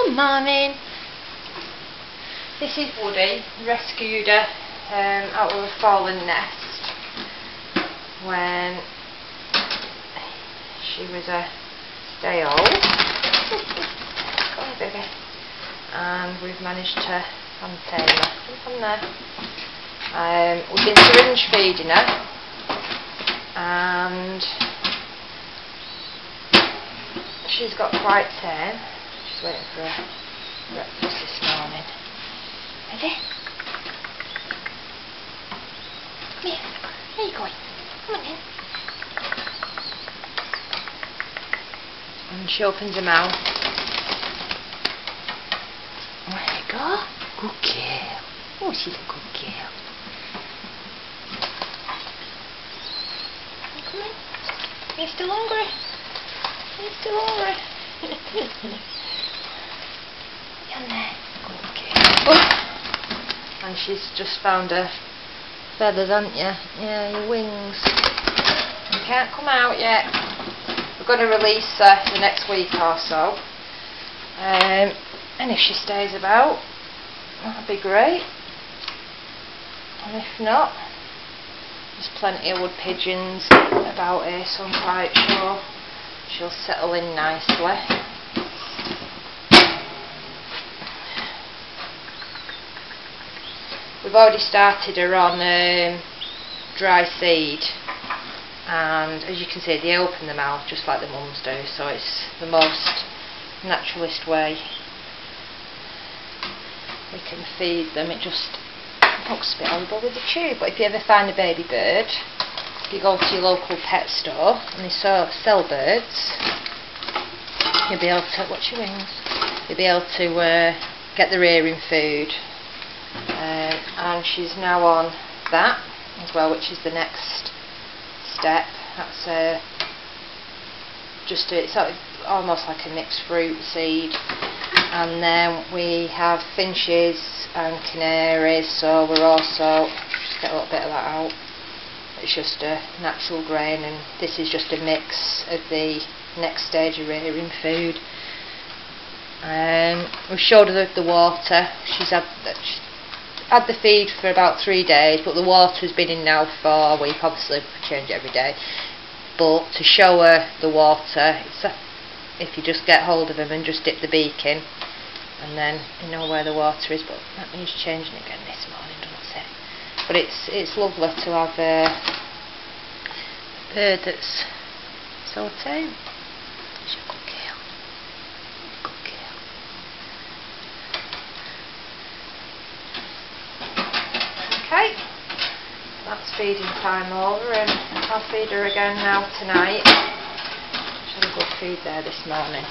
Good morning. This is Woody. Rescued her out of a fallen nest when she was a day old. Come on, baby. And we've managed to contain her. Jump on there. We've been syringe feeding her, and she's got quite tame. She's waiting for her breakfast this morning. Ready? Come here. Where are you going? Come on in. And she opens her mouth. There you go. Good girl. Oh, she's a good girl. Come in. Are you still hungry? Are you still hungry? Down there. Good girl. Oh. And she's just found her feathers, hasn't you? Yeah, your wings. You can't come out yet. We're going to release her the next week or so. And if she stays about, that'd be great. And if not, there's plenty of wood pigeons about here, so I'm quite sure she'll settle in nicely. We've already started her on dry seed, and as you can see, they open the mouth just like the mums do, so it's the most naturalist way we can feed them. It just looks a bit horrible with the tube, but if you ever find a baby bird, if you go to your local pet store and they sell birds, you'll be able to, watch your wings, you'll be able to get the rearing food. And she's now on that as well, which is the next step. That's it's almost like a mixed fruit seed. And then we have finches and canaries, so we're also, just get a little bit of that out. It's just a natural grain, and this is just a mix of the next stage of rearing food. We've showed her the water. She's had the feed for about 3 days, but the water's been in now for a week. Obviously we change it every day, but to show her the water, if you just get hold of them and just dip the beak in, and then you know where the water is. But that means changing it again this morning, doesn't it? But it's lovely to have a bird that's so tame. She's a good girl. Good girl. Okay, that's feeding time over, and I'll feed her again now tonight. She had a good feed there this morning.